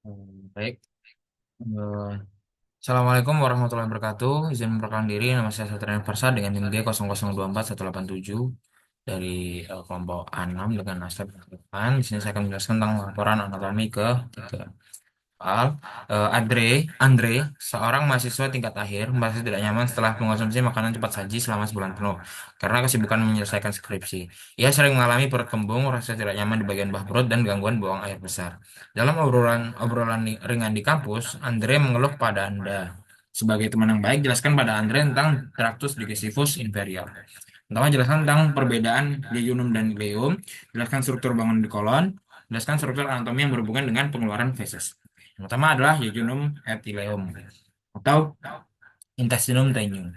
Baik. Eh, Assalamualaikum warahmatullahi wabarakatuh. Izin memperkenalkan diri, nama saya Satrian Farsa dengan NIM D 0024 187 dari kelompok A6 dengan aspek depan. Di sini saya akan menjelaskan tentang laporan anatomi ke 3. Soal Andre, seorang mahasiswa tingkat akhir, merasa tidak nyaman setelah mengonsumsi makanan cepat saji selama sebulan penuh karena kesibukan menyelesaikan skripsi. Ia sering mengalami perut kembung, rasa tidak nyaman di bagian bawah perut, dan gangguan buang air besar. Dalam obrolan ringan di kampus, Andre mengeluh pada Anda. Sebagai teman yang baik, jelaskan pada Andre tentang traktus digestivus inferior. Pertama, jelaskan tentang perbedaan jejunum dan ileum, jelaskan struktur bangun di kolon, jelaskan struktur anatomi yang berhubungan dengan pengeluaran feses. Yang pertama adalah jejunum et ileum atau intestinum tenuum.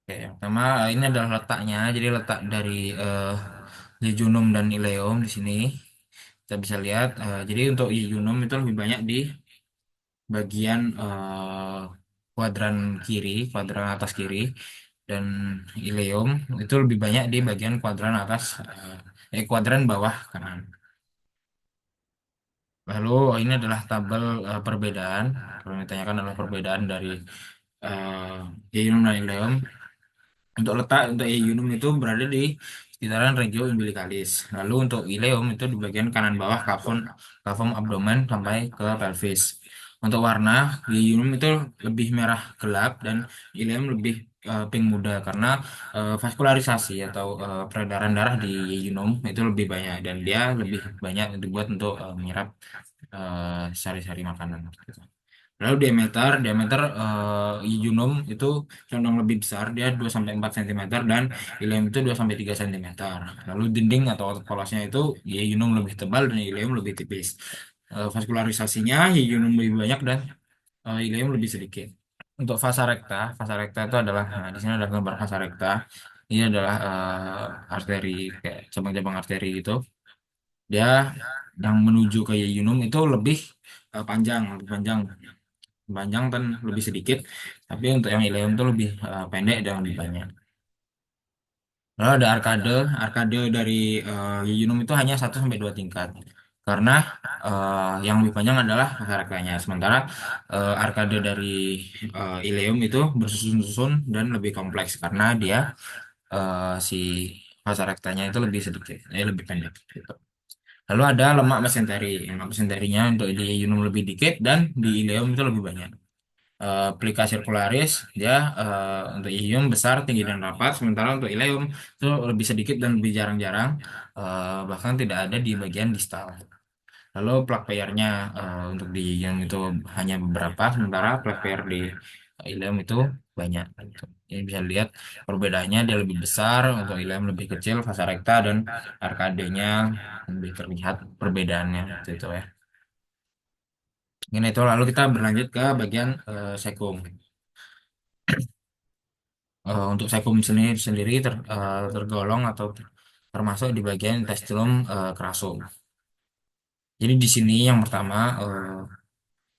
Oke, yang pertama ini adalah letaknya. Jadi letak dari jejunum dan ileum di sini kita bisa lihat. Jadi untuk jejunum itu lebih banyak di bagian kuadran kiri, kuadran atas kiri, dan ileum itu lebih banyak di bagian kuadran atas, kuadran bawah kanan. Lalu ini adalah tabel perbedaan. Kalau ditanyakan adalah perbedaan dari jejunum dan ileum. Untuk letak untuk ileum itu berada di sekitaran regio umbilicalis. Lalu untuk ileum itu di bagian kanan bawah kavum abdomen sampai ke pelvis. Untuk warna, ileum itu lebih merah gelap dan ileum lebih pink muda karena vaskularisasi atau peredaran darah di ileum itu lebih banyak dan dia lebih banyak dibuat untuk menyerap sari-sari makanan, gitu. Lalu diameter diameter Yunum itu condong lebih besar, dia 2 sampai 4 cm dan ileum itu 2 sampai 3 cm. Lalu dinding atau otot polosnya itu Yunum lebih tebal dan ileum lebih tipis. Vaskularisasinya Yunum lebih banyak dan ileum lebih sedikit. Untuk fasa rekta itu adalah, nah, di sini ada gambar fasa rekta. Ini adalah arteri, kayak cabang-cabang arteri itu. Dia yang menuju ke Yunum itu lebih lebih panjang panjang dan lebih sedikit, tapi untuk yang ileum itu lebih pendek dan lebih banyak. Lalu ada arkade dari Yunum itu hanya 1 sampai 2 tingkat, karena yang lebih panjang adalah rektanya, sementara arkade dari ileum itu bersusun-susun dan lebih kompleks karena dia si fasa rektanya itu lebih sedikit, lebih pendek, gitu. Lalu ada lemak mesenteri. Lemak mesenterinya untuk di Yunum lebih dikit dan di ileum itu lebih banyak. Plica circularis dia untuk ileum besar, tinggi dan rapat, sementara untuk ileum itu lebih sedikit dan lebih jarang-jarang, bahkan tidak ada di bagian distal. Lalu plak pairnya untuk di ileum itu hanya beberapa, sementara plak pair di ileum itu banyak, gitu. Ini bisa lihat perbedaannya, dia lebih besar, untuk ileum lebih kecil, vasa recta dan arkadenya lebih terlihat perbedaannya, gitu ya. Ini itu, lalu kita berlanjut ke bagian sekum. Untuk sekum sendiri sendiri tergolong atau termasuk di bagian intestinum crassum. Jadi di sini yang pertama,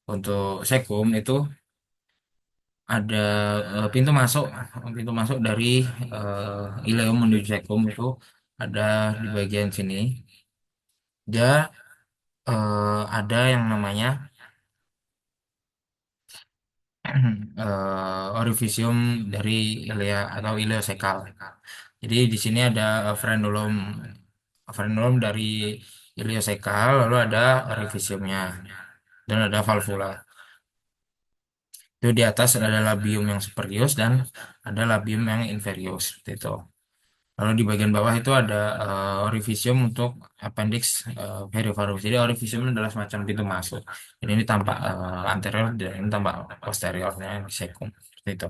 untuk sekum itu ada pintu masuk dari ileum menuju sekum itu ada di bagian sini. Dia ada yang namanya orifisium dari ilia atau ileosekal. Jadi di sini ada frenulum dari ileosekal, lalu ada orifisiumnya dan ada valvula. Itu di atas ada labium yang superius dan ada labium yang inferius, seperti itu. Lalu di bagian bawah itu ada orifisium untuk appendix perivarus. Jadi orifisium adalah semacam pintu masuk. Ini tampak anterior dan ini tampak posteriornya di sekum. Seperti itu.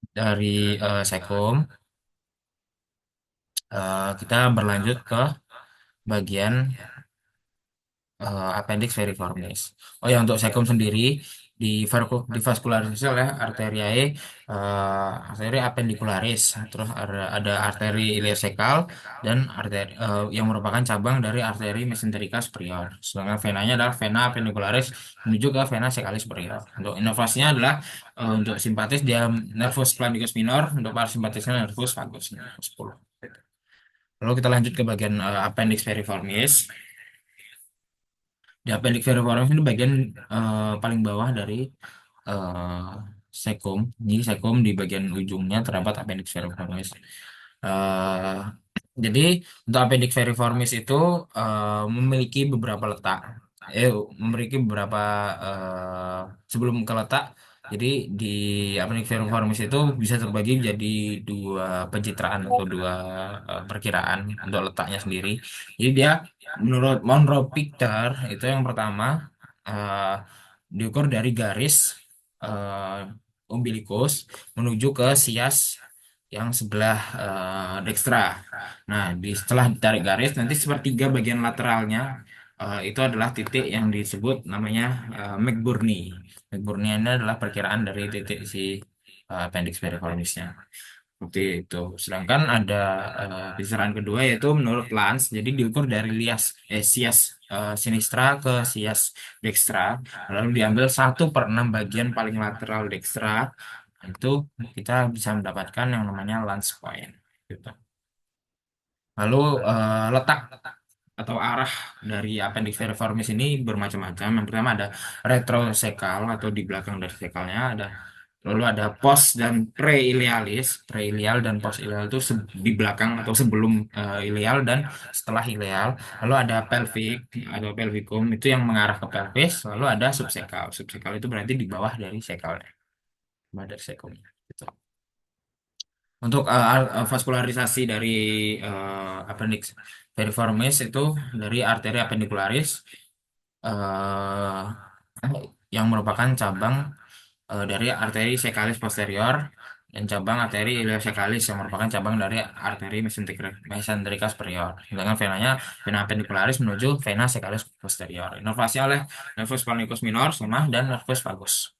Dari sekum kita berlanjut ke bagian appendix veriformis. Oh ya, untuk sekum sendiri di vaskularisasi oleh arteriae, arteri appendicularis, terus ada arteri ileosekal dan arteri yang merupakan cabang dari arteri mesenterica superior. Sedangkan venanya adalah vena appendicularis menuju ke vena sekalis superior. Untuk inovasinya adalah untuk simpatis dia nervus plantar minor, untuk parasimpatisnya nervus vagus 10. Lalu kita lanjut ke bagian appendix veriformis. Di appendix veriformis ini bagian paling bawah dari eh sekum. Jadi sekum di bagian ujungnya terdapat appendix veriformis. Eh jadi untuk appendix veriformis itu memiliki beberapa letak. Memiliki beberapa sebelum ke letak. Jadi di appendix veriformis itu bisa terbagi jadi dua pencitraan atau dua perkiraan untuk letaknya sendiri. Jadi dia menurut Monroe Picter itu yang pertama eh, diukur dari garis umbilikus menuju ke sias yang sebelah dekstra. Nah, setelah ditarik garis, nanti sepertiga bagian lateralnya itu adalah titik yang disebut namanya McBurney. McBurney ini adalah perkiraan dari titik si appendix pericornisnya. Seperti itu. Sedangkan ada kisaran kedua yaitu menurut Lance, jadi diukur dari sias sinistra ke sias dextra, lalu diambil 1/6 bagian paling lateral dextra, itu kita bisa mendapatkan yang namanya Lance point. Gitu. Lalu letak atau arah dari appendix veriformis ini bermacam-macam. Yang pertama ada retrosekal atau di belakang dari sekalnya ada. Lalu ada pos dan pre-ilialis. Pre-ilial dan post-ilial itu di belakang atau sebelum ilial dan setelah ilial. Lalu ada pelvic atau pelvicum itu yang mengarah ke pelvis. Lalu ada subsekal. Subsekal itu berarti di bawah dari sekalnya. Bawah dari sekalnya. Gitu. Untuk vaskularisasi dari appendix veriformis itu dari arteri appendicularis eh, yang merupakan cabang dari arteri sekalis posterior dan cabang arteri iliosekalis yang merupakan cabang dari arteri mesenterica superior. Sedangkan venanya vena appendicularis menuju vena sekalis posterior. Inervasi oleh nervus palmicus minor sama dan nervus vagus.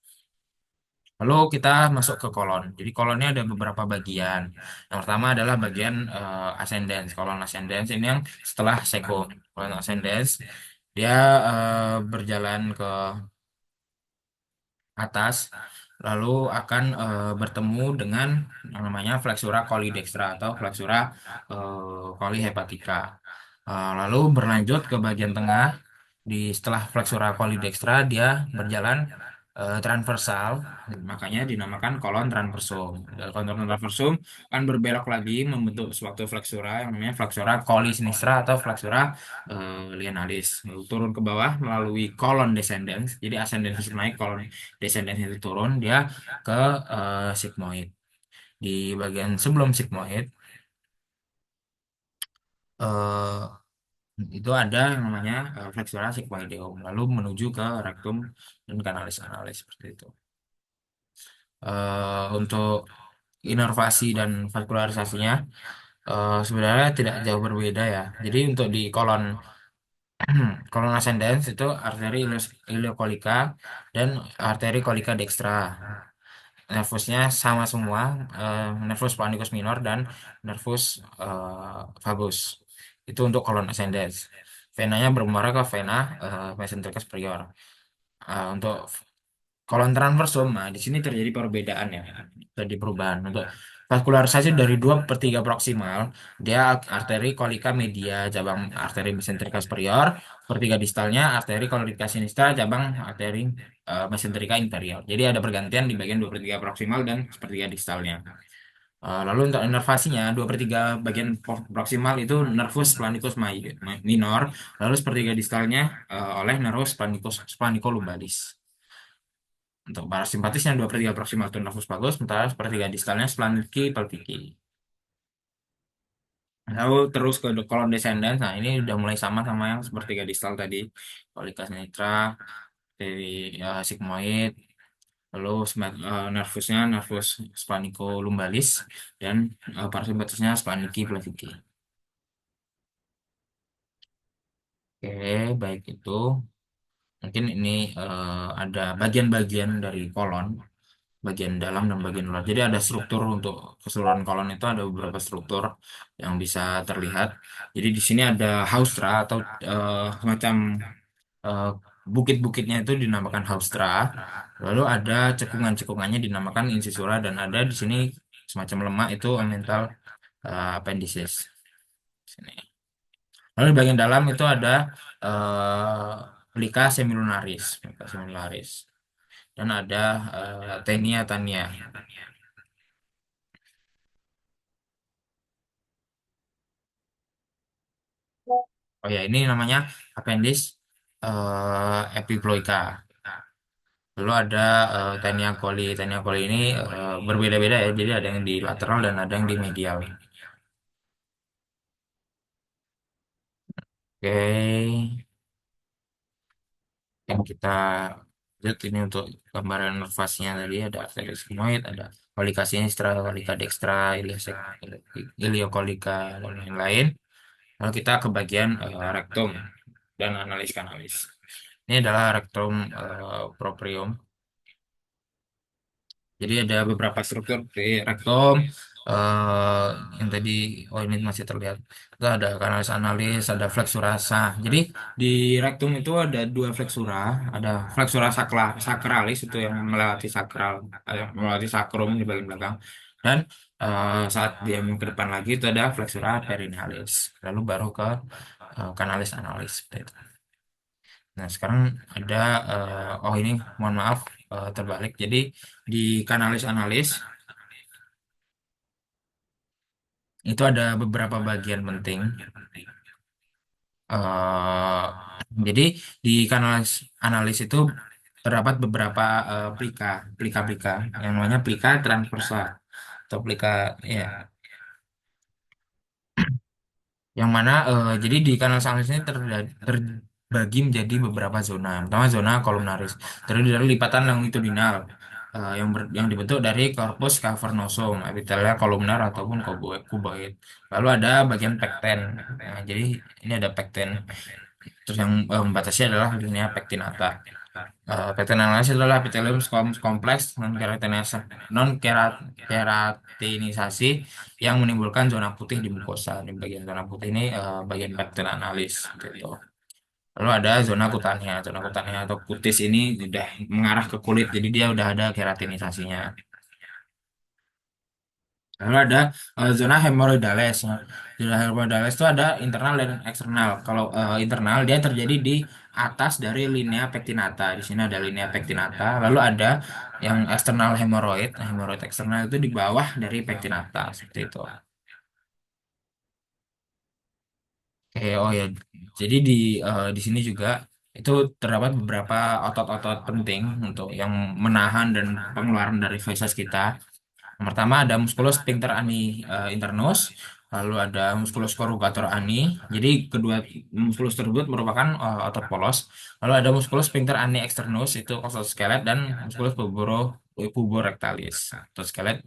Lalu kita masuk ke kolon. Jadi kolonnya ada beberapa bagian. Yang pertama adalah bagian ascendens. Kolon ascendens ini yang setelah sekund. Kolon ascendens dia berjalan ke atas, lalu akan bertemu dengan yang namanya flexura coli-dextra atau flexura coli hepatica. Lalu berlanjut ke bagian tengah, setelah flexura coli-dextra dia berjalan transversal, makanya dinamakan kolon transversum. Dan kolon transversum akan berbelok lagi membentuk suatu flexura yang namanya flexura coli sinistra atau flexura linealis. Lalu turun ke bawah melalui kolon descendens. Jadi ascendens itu naik, kolon descendens itu turun, dia ke sigmoid. Di bagian sebelum sigmoid itu ada yang namanya flexura sigmoideum, lalu menuju ke rectum dan kanalis analis seperti itu. Untuk inervasi dan vaskularisasinya sebenarnya tidak jauh berbeda ya. Jadi untuk di kolon kolon ascendens itu arteri ileokolika dan arteri kolika dextra. Nervusnya sama semua, nervus palmicus minor dan nervus vagus. Itu untuk kolon ascendens. Venanya bermuara ke vena mesenterica superior. Untuk kolon transversum, nah di sini terjadi perbedaan ya, terjadi perubahan. Untuk vaskularisasi dari 2/3 proksimal, dia arteri kolika media, cabang arteri mesenterika superior, sepertiga distalnya arteri kolika sinistra, cabang arteri mesenterika inferior. Jadi ada pergantian di bagian 2/3 proksimal dan sepertiga distalnya. Lalu untuk inervasinya 2/3 bagian proksimal itu nervus planicus minor, lalu sepertiga distalnya oleh nervus planicus planicolumbalis. Untuk parasimpatisnya 2/3 proximal itu nervus vagus, sementara sepertiga distalnya splanchni pelvici. Lalu terus ke kolon descendens, nah ini udah mulai sama sama yang sepertiga distal tadi. Colica nitra, dari sigmoid, lalu nervusnya nervus splanicolumbalis, dan parasimpatisnya splanchni pelvici. Oke, baik itu. Mungkin ini ada bagian-bagian dari kolon, bagian dalam dan bagian luar. Jadi ada struktur untuk keseluruhan kolon itu ada beberapa struktur yang bisa terlihat. Jadi di sini ada haustra atau semacam eh, bukit-bukitnya itu dinamakan haustra. Lalu ada cekungan-cekungannya dinamakan incisura dan ada di sini semacam lemak itu mental appendices. Sini. Lalu di bagian dalam itu ada plica semilunaris, dan ada tenia tania. Oh ya, ini namanya apendis epiploica. Lalu ada tenia coli. Tenia coli ini berbeda-beda ya. Jadi ada yang di lateral dan ada yang di medial. Oke, yang kita lihat ini untuk gambaran nervasnya tadi ada arteria sigmoid, ada kolika sinistra, kolika dextra, iliokolika, dan lain-lain. Lalu kita ke bagian rektum dan analis kanalis. Ini adalah rektum proprium. Jadi ada beberapa struktur di rektum eh yang tadi, oh ini masih terlihat. Itu ada kanalis analis, ada flexura sah. Jadi di rektum itu ada dua flexura, ada flexura sakralis itu yang melewati sakral, melewati sakrum di bagian belakang. Dan saat dia ke depan lagi itu ada flexura perinealis. Lalu baru ke kanalis analis seperti itu. Nah, sekarang ada oh ini mohon maaf terbalik. Jadi di kanalis analis itu ada beberapa bagian penting. eh jadi di kanalis analis itu terdapat beberapa plika, plika-plika yang namanya plika transversa atau plika ya, yang mana jadi di kanal sinus ini terbagi menjadi beberapa zona. Yang pertama zona kolumnaris, terdiri dari lipatan longitudinal yang dibentuk dari corpus cavernosum, epitelia kolumnar ataupun kuboid. Lalu ada bagian pekten. Nah, jadi ini ada pekten. Terus yang membatasi adalah linea pectinata. Pectinata adalah epitelium kompleks non keratinisasi yang menimbulkan zona putih di mukosa. Di bagian zona putih ini bagian pektin analis gitu. Lalu ada zona kutanea. Zona kutanea atau kutis ini sudah mengarah ke kulit, jadi dia udah ada keratinisasinya. Lalu ada zona hemoroidales. Nah, zona hemoroidales itu ada internal dan eksternal. Kalau internal dia terjadi di atas dari linea pectinata. Di sini ada linea pectinata. Lalu ada yang eksternal hemoroid. Nah, hemoroid eksternal itu di bawah dari pectinata seperti itu. Oke, oh ya. Jadi di sini juga itu terdapat beberapa otot-otot penting untuk yang menahan dan pengeluaran dari feses kita. Yang pertama ada musculus sphincter ani internus, lalu ada musculus corrugator ani. Jadi kedua musculus tersebut merupakan otot polos. Lalu ada musculus sphincter ani externus itu otot skelet, dan musculus puborectalis atau skelet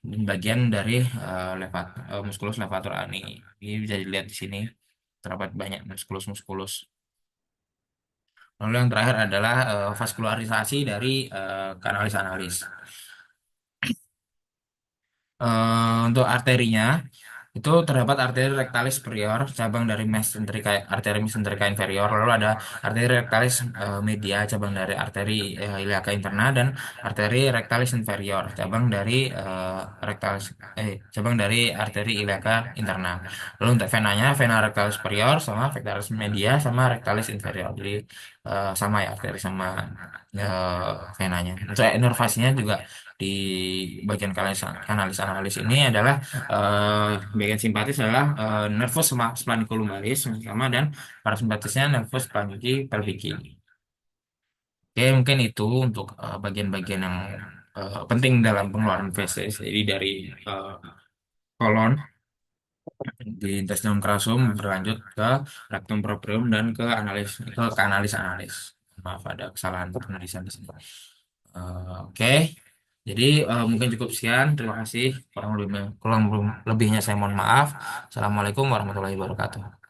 bagian dari musculus levator ani. Ini bisa dilihat di sini terdapat banyak muskulus-muskulus. Lalu yang terakhir adalah vaskularisasi dari kanalis analis. Untuk arterinya itu terdapat arteri rectalis superior, cabang dari arteri mesenterica inferior. Lalu ada arteri rectalis media, cabang dari arteri iliaca interna, dan arteri rectalis inferior, cabang dari arteri iliaca interna. Lalu untuk venanya, vena rectalis superior sama rectalis media sama rectalis inferior. Jadi sama ya arteri sama venanya. Untuk inervasinya juga di bagian kanalis analis ini adalah bagian simpatis adalah nervus spleniculumbalis sama, dan parasimpatisnya nervus splanchni pelvici. Oke, mungkin itu untuk bagian-bagian yang penting dalam pengeluaran feses. Jadi dari eh, kolon di intestinum crassum berlanjut ke rectum proprium dan ke kanalis analis. Maaf ada kesalahan penulisan di sini. Oke, jadi mungkin cukup sekian. Terima kasih. Kurang lebihnya saya mohon maaf. Assalamualaikum warahmatullahi wabarakatuh.